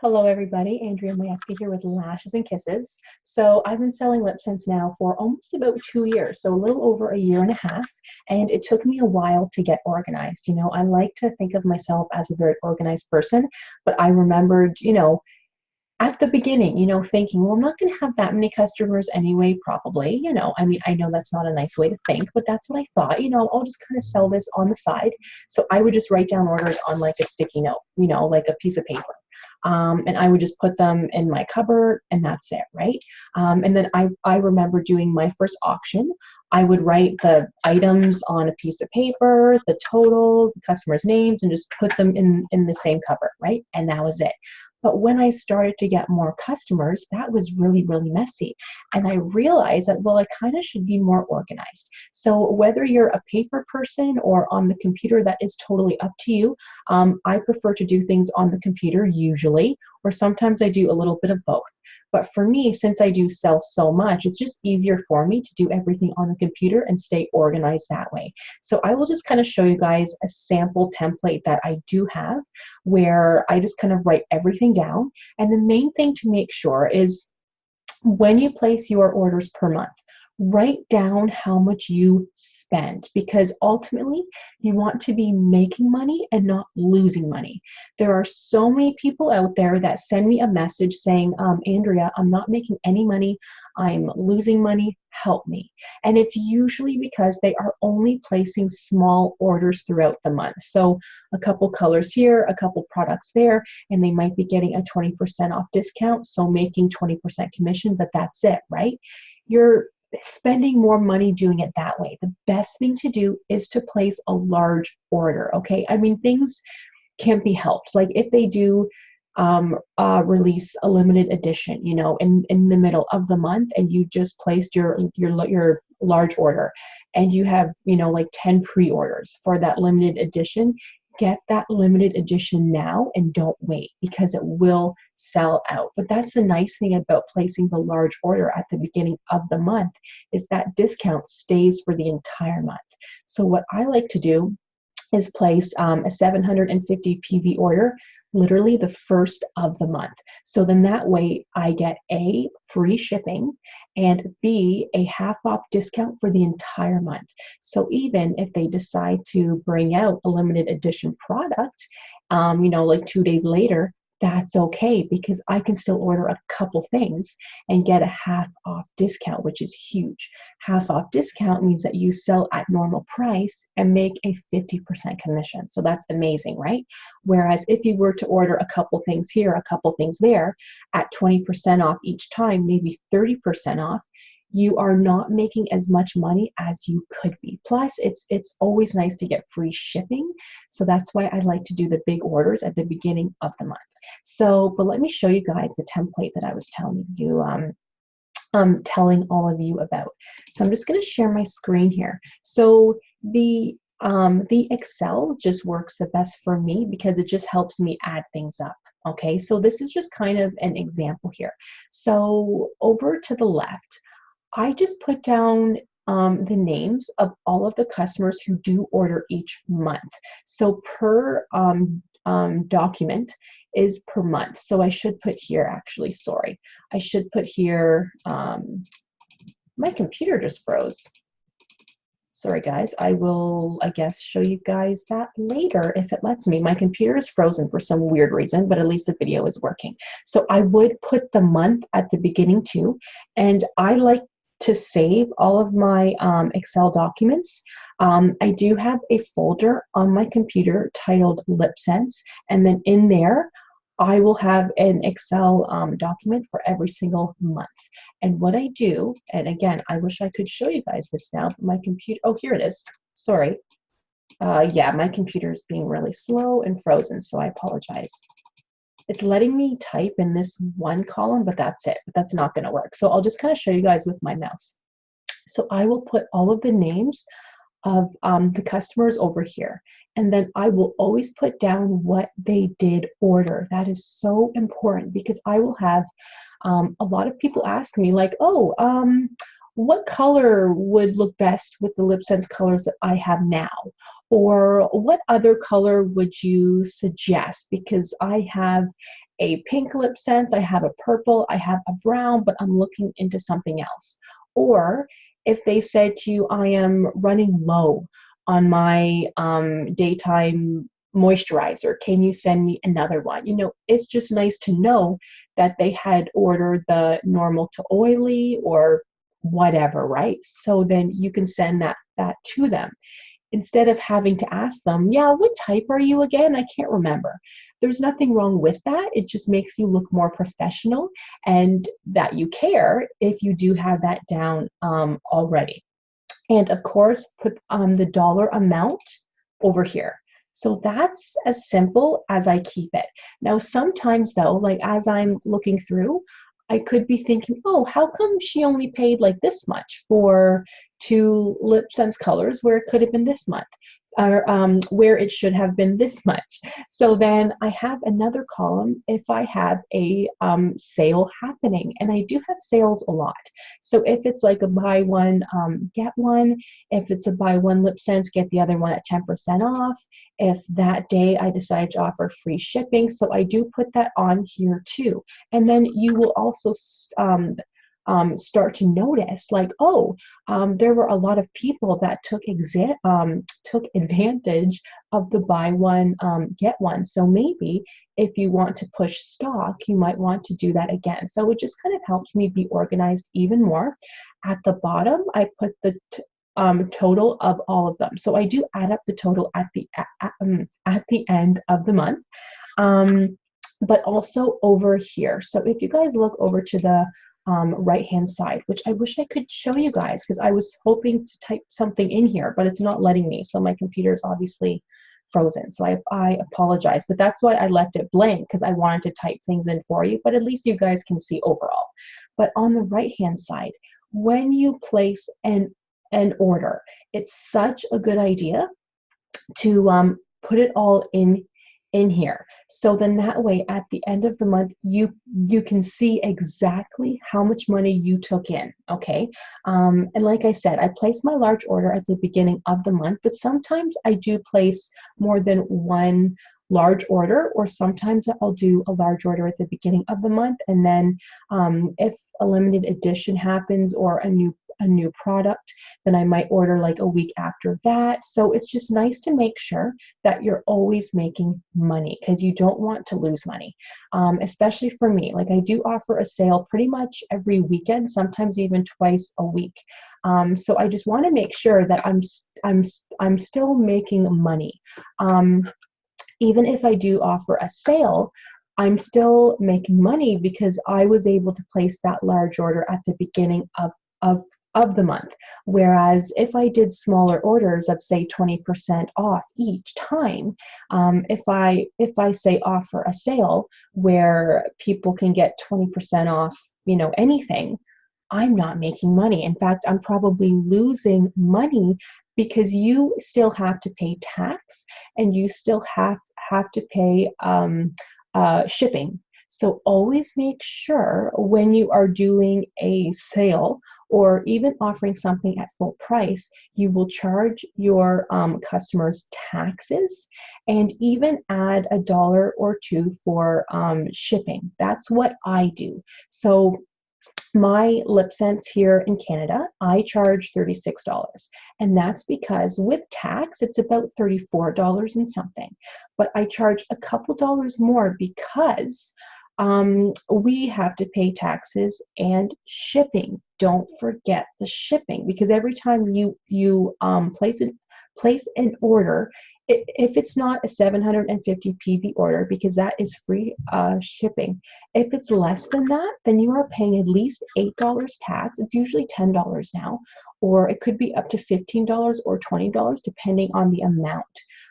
Hello everybody, Andrea Mayeska here with Lashes and Kisses. So I've been selling LipSense now for almost about 2 years, so a little over a year and a half, and it took me a while to get organized. I like to think of myself as a very organized person, but I remembered, at the beginning, thinking, well, I'm not going to have that many customers anyway, probably. I know that's not a nice way to think, but that's what I thought. I'll just kind of sell this on the side. So I would just write down orders on like a sticky note, like a piece of paper. And I would just put them in my cupboard and that's it, right? And then I remember doing my first auction. I would write the items on a piece of paper, the total, the customer's names, and just put them in the same cupboard, right? And that was it. But when I started to get more customers, that was really, really messy. And I realized that, well, I kind of should be more organized. So whether you're a paper person or on the computer, that is totally up to you. I prefer to do things on the computer usually, or sometimes I do a little bit of both. But for me, since I do sell so much, it's just easier for me to do everything on the computer and stay organized that way. So I will just kind of show you guys a sample template that I do have where I just kind of write everything down. And the main thing to make sure is when you place your orders per month, write down how much you spend, because ultimately you want to be making money and not losing money. There are so many people out there that send me a message saying, Andrea, I'm not making any money. I'm losing money. Help me. And it's usually because they are only placing small orders throughout the month. So a couple colors here, a couple products there, and they might be getting a 20% off discount. So making 20% commission, but that's it, right? You're spending more money doing it that way. The best thing to do is to place a large order, okay? Things can't be helped. Like if they do release a limited edition, in the middle of the month, and you just placed your large order, and you have, like 10 pre-orders for that limited edition, get that limited edition now and don't wait, because it will sell out. But that's the nice thing about placing the large order at the beginning of the month, is that discount stays for the entire month. So what I like to do is place a 750 PV order literally the first of the month. So then that way I get A, free shipping, and B, a half off discount for the entire month. So even if they decide to bring out a limited edition product, like 2 days later, that's okay, because I can still order a couple things and get a half off discount, which is huge. Half off discount means that you sell at normal price and make a 50% commission. So that's amazing, right? Whereas if you were to order a couple things here, a couple things there at 20% off each time, maybe 30% off, you are not making as much money as you could be. Plus, it's always nice to get free shipping. So that's why I like to do the big orders at the beginning of the month. So, but let me show you guys the template that I was telling you, telling all of you about. So I'm just going to share my screen here. So the Excel just works the best for me because it just helps me add things up. Okay, so this is just kind of an example here. So over to the left, I just put down the names of all of the customers who do order each month. So per document is per month. So I should put here, actually, sorry. I should put here, my computer just froze. Sorry, guys. I will, I guess, show you guys that later if it lets me. My computer is frozen for some weird reason, but at least the video is working. So I would put the month at the beginning too. And I like to save all of my Excel documents. I do have a folder on my computer titled LipSense, and then in there, I will have an Excel document for every single month. And what I do, and again, I wish I could show you guys this now, but my computer, oh, here it is. Sorry. Yeah, my computer is being really slow and frozen, so I apologize. It's letting me type in this one column, but that's it. But that's not going to work. So I'll just kind of show you guys with my mouse. So I will put all of the names of the customers over here. And then I will always put down what they did order. That is so important, because I will have a lot of people ask me like, oh, what color would look best with the LipSense colors that I have now? Or what other color would you suggest? Because I have a pink LipSense, I have a purple, I have a brown, but I'm looking into something else. Or if they said to you, I am running low on my daytime moisturizer, can you send me another one? You know, it's just nice to know that they had ordered the normal to oily or whatever, right? So then you can send that to them instead of having to ask them, yeah, what type are you again? I can't remember. There's nothing wrong with that. It just makes you look more professional and that you care if you do have that down already. And of course, put the dollar amount over here. So that's as simple as I keep it. Now, sometimes though, like as I'm looking through, I could be thinking, oh, how come she only paid like this much for 2 LipSense colors where it could have been this much, or where it should have been this much. So then I have another column if I have a sale happening, and I do have sales a lot. So if it's like a buy one, get one, if it's a buy one LipSense, get the other one at 10% off, if that day I decide to offer free shipping. So I do put that on here too. And then you will also start to notice like, oh, there were a lot of people that took advantage of the buy one, get one. So maybe if you want to push stock, you might want to do that again. So it just kind of helps me be organized even more. At the bottom, I put the total of all of them. So I do add up the total at the end of the month, but also over here. So if you guys look over to the right-hand side, which I wish I could show you guys because I was hoping to type something in here, but it's not letting me. So my computer is obviously frozen. So I apologize, but that's why I left it blank because I wanted to type things in for you, but at least you guys can see overall. But on the right-hand side, when you place an order, it's such a good idea to put it all in here. So then that way at the end of the month, you can see exactly how much money you took in, okay? And like I said, I place my large order at the beginning of the month, but sometimes I do place more than one large order, or sometimes I'll do a large order at the beginning of the month, and then if a limited edition happens or a new product, then I might order like a week after that. So it's just nice to make sure that you're always making money because you don't want to lose money, especially for me. Like I do offer a sale pretty much every weekend, sometimes even twice a week. So I just want to make sure that I'm still making money. Even if I do offer a sale, I'm still making money because I was able to place that large order at the beginning of the month. Whereas if I did smaller orders of say 20% off each time, if I say offer a sale where people can get 20% off, you know, anything, I'm not making money. In fact, I'm probably losing money because you still have to pay tax and you still have to pay shipping. So always make sure when you are doing a sale or even offering something at full price, you will charge your customers taxes and even add $1 or $2 for shipping. That's what I do. So my LipSense here in Canada, I charge $36. And that's because with tax, it's about $34 and something. But I charge a couple dollars more because we have to pay taxes and shipping. Don't forget the shipping, because every time you place an order, if it's not a 750 PV order, because that is free shipping. If it's less than that, then you are paying at least $8 tax. It's usually $10 now, or it could be up to $15 or $20 depending on the amount.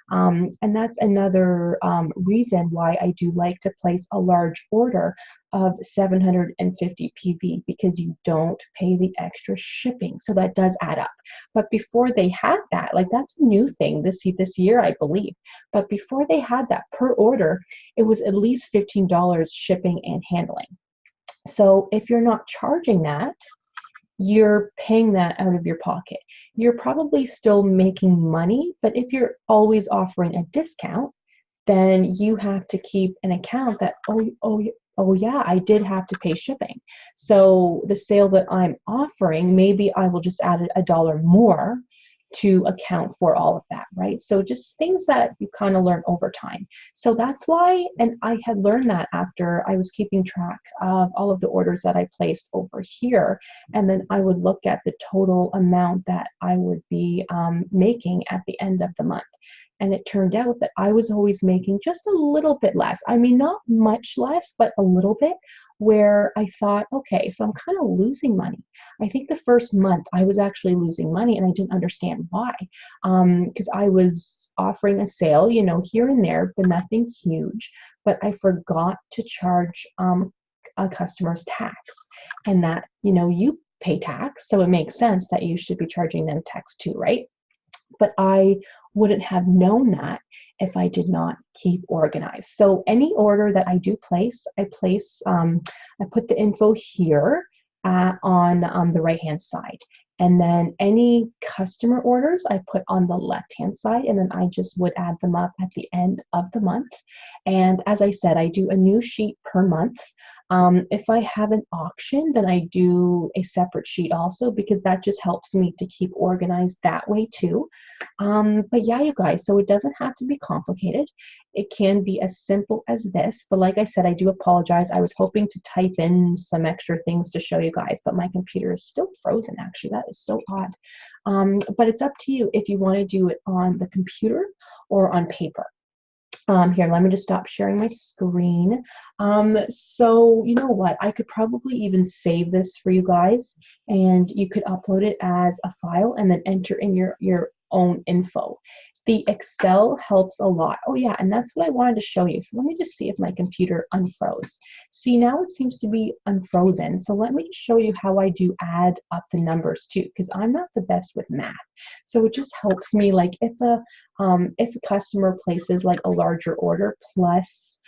And that's another reason why I do like to place a large order of 750 PV, because you don't pay the extra shipping. So that does add up. But before they had that, like that's a new thing this year, I believe. But before they had that per order, it was at least $15 shipping and handling. So if you're not charging that, you're paying that out of your pocket. You're probably still making money, but if you're always offering a discount, then you have to keep an account that, oh yeah, I did have to pay shipping. So the sale that I'm offering, maybe I will just add a dollar more to account for all of that, right? So just things that you kind of learn over time. So that's why, and I had learned that after I was keeping track of all of the orders that I placed over here, and then I would look at the total amount that I would be making at the end of the month. And it turned out that I was always making just a little bit less. I mean, not much less, but a little bit, where I thought, okay, so I'm kind of losing money. I think the first month I was actually losing money and I didn't understand why. Because I was offering a sale, you know, here and there, but nothing huge. But I forgot to charge a customer's tax. And that, you know, you pay tax, so it makes sense that you should be charging them tax too, right? But I wouldn't have known that if I did not keep organized. So any order that I do place, I put the info here on the right-hand side. And then any customer orders I put on the left-hand side, and then I just would add them up at the end of the month. And as I said, I do a new sheet per month. If I have an auction, then I do a separate sheet also, because that just helps me to keep organized that way too. But yeah, you guys, so it doesn't have to be complicated. It can be as simple as this, but like I said, I do apologize. I was hoping to type in some extra things to show you guys, but my computer is still frozen, actually. That is so odd. But it's up to you if you want to do it on the computer or on paper. Here, let me just stop sharing my screen. So you know what? I could probably even save this for you guys, and you could upload it as a file and then enter in your own info. The Excel helps a lot. Oh yeah, and that's what I wanted to show you. So let me just see if my computer unfroze. See, now it seems to be unfrozen. So let me just show you how I do add up the numbers too, because I'm not the best with math. So it just helps me, like if a customer places like a larger order plus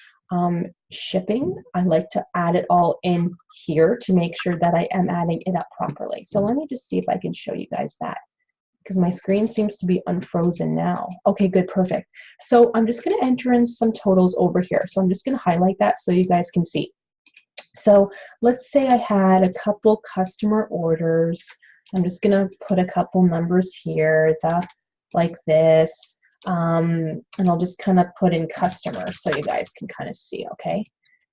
shipping, I like to add it all in here to make sure that I am adding it up properly. So let me just see if I can show you guys that, because my screen seems to be unfrozen now. Okay, good, perfect. So I'm just going to enter in some totals over here. So I'm just going to highlight that so you guys can see. So let's say I had a couple customer orders. I'm just going to put a couple numbers here, like this, and I'll just kind of put in customers so you guys can kind of see, okay?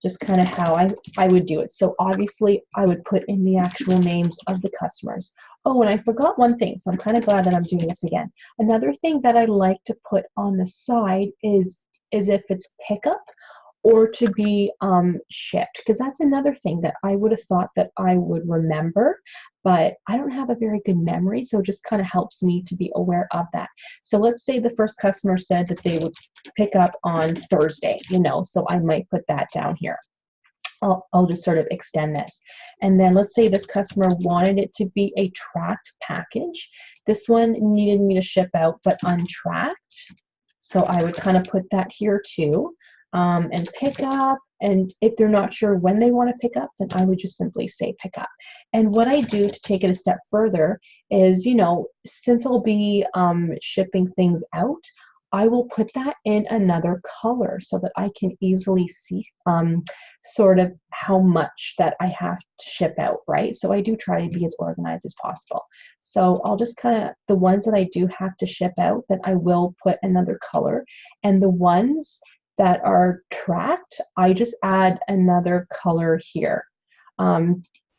Just kind of how I would do it. So obviously I would put in the actual names of the customers. Oh, and I forgot one thing, so I'm kind of glad that I'm doing this again. Another thing that I like to put on the side is if it's pickup or to be shipped, because that's another thing that I would have thought that I would remember, but I don't have a very good memory, so it just kind of helps me to be aware of that. So let's say the first customer said that they would pick up on Thursday, you know, so I might put that down here. I'll just sort of extend this. And then let's say this customer wanted it to be a tracked package. This one needed me to ship out, but untracked. So I would kind of put that here too. And pick up, and if they're not sure when they want to pick up, then I would just simply say pick up. And what I do to take it a step further is, you know, since I'll be shipping things out, I will put that in another color so that I can easily see sort of how much that I have to ship out, right? So I do try to be as organized as possible. So I'll just kind of, the ones that I do have to ship out, then I will put another color, and the ones that are tracked, I just add another color here,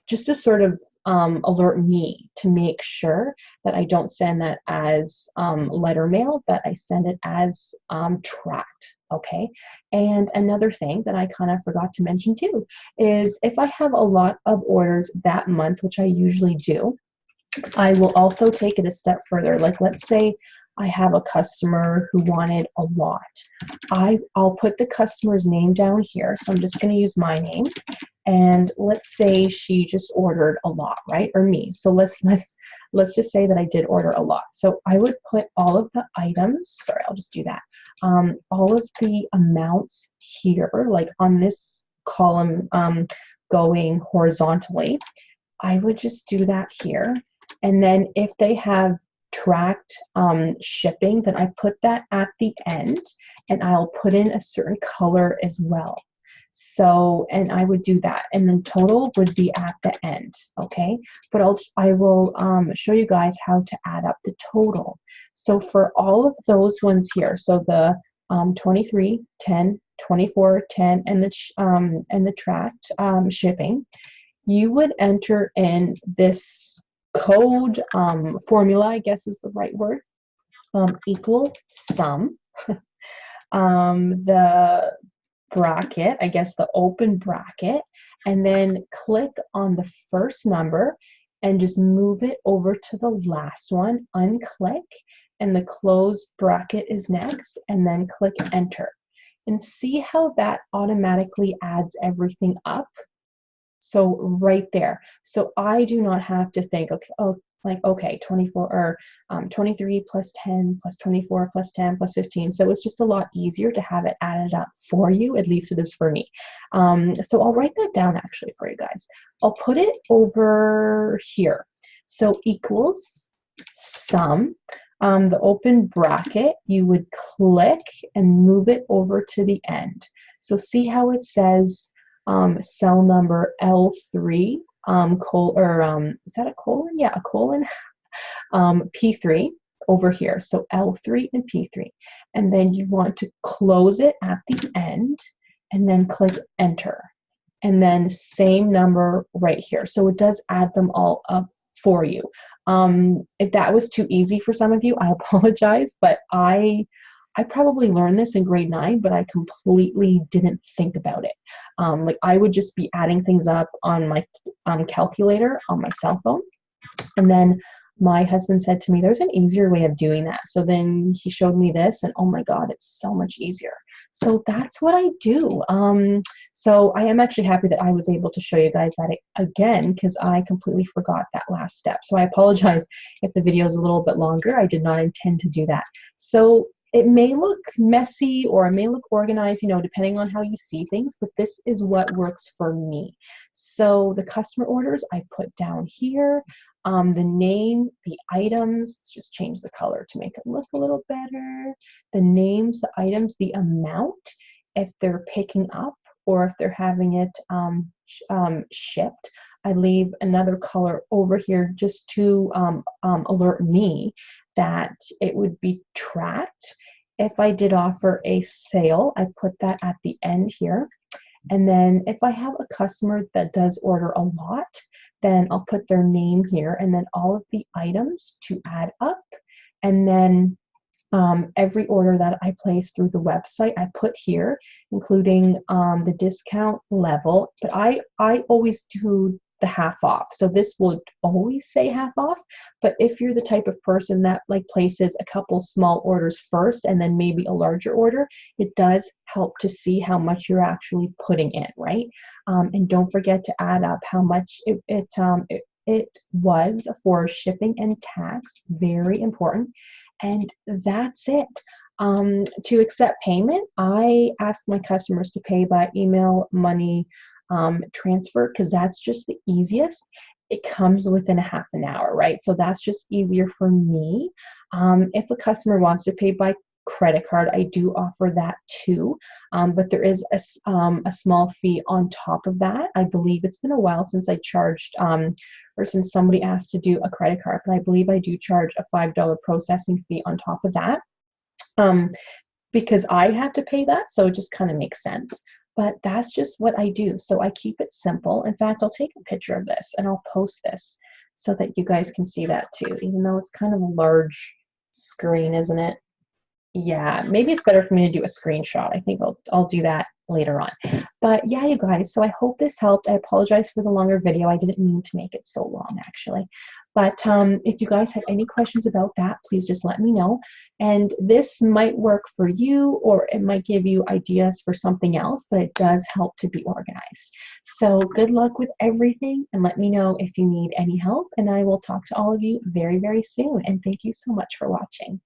just to sort of alert me to make sure that I don't send that as letter mail, that I send it as tracked, okay? And another thing that I kind of forgot to mention too is if I have a lot of orders that month, which I usually do, I will also take it a step further. Like let's say I have a customer who wanted a lot. I'll put the customer's name down here. So I'm just going to use my name. And let's say she just ordered a lot, right? Or me. So let's just say that I did order a lot. So I would put all of the items, sorry, I'll just do that. All of the amounts here, like on this column going horizontally. I would just do that here. And then if they have tracked shipping, then I put that at the end, and I'll put in a certain color as well. So, and I would do that, and then total would be at the end, okay? But I will show you guys how to add up the total. So for all of those ones here, so the 23, 10, 24, 10, and the tracked shipping, you would enter in this code formula, I guess is the right word, equal sum, the bracket, I guess the open bracket, and then click on the first number and just move it over to the last one, unclick, and the closed bracket is next, and then click enter. And see how that automatically adds everything up? So right there. So I do not have to think, okay, oh, like, okay, 24 or 23 plus 10 plus 24 plus 10 plus 15. So it's just a lot easier to have it added up for you, at least it is for me. So I'll write that down actually for you guys. I'll put it over here. So equals sum, the open bracket, you would click and move it over to the end. So see how it says cell number L3, is that a colon? Yeah, a colon, P3 over here. So L3 and P3. And then you want to close it at the end and then click enter. And then same number right here. So it does add them all up for you. If that was too easy for some of you, I apologize, but I probably learned this in grade 9, but I completely didn't think about it. Like I would just be adding things up on my calculator on my cell phone. And then my husband said to me, there's an easier way of doing that. So then he showed me this, and oh my God, it's so much easier. So that's what I do. So I am actually happy that I was able to show you guys that again, because I completely forgot that last step. So I apologize if the video is a little bit longer. I did not intend to do that. So it may look messy or it may look organized, you know, depending on how you see things, but this is what works for me. So the customer orders I put down here, the name, the items, let's just change the color to make it look a little better. The names, the items, the amount, if they're picking up or if they're having it shipped. I leave another color over here just to alert me that it would be tracked. If I did offer a sale, I put that at the end here. And then if I have a customer that does order a lot, then I'll put their name here and then all of the items to add up. And then every order that I place through the website, I put here, including the discount level. But I always do the half off. So this will always say half off. But if you're the type of person that like places a couple small orders first and then maybe a larger order, it does help to see how much you're actually putting in, right? And don't forget to add up how much it was for shipping and tax. Very important. And that's it. To accept payment, I ask my customers to pay by email, money, transfer, because that's just the easiest. It comes within a half an hour, right? So that's just easier for me. If a customer wants to pay by credit card, I do offer that too, but there is a small fee on top of that. I believe it's been a while since I charged or since somebody asked to do a credit card, but I believe I do charge a $5 processing fee on top of that, because I have to pay that, so it just kind of makes sense. But that's just what I do. So I keep it simple. In fact, I'll take a picture of this and I'll post this so that you guys can see that too, even though it's kind of a large screen, isn't it? Yeah, maybe it's better for me to do a screenshot. I think I'll do that later on. But yeah, you guys, so I hope this helped. I apologize for the longer video. I didn't mean to make it so long, actually. But if you guys have any questions about that, please just let me know. And this might work for you, or it might give you ideas for something else, but it does help to be organized. So good luck with everything, and let me know if you need any help, and I will talk to all of you very, very soon. And thank you so much for watching.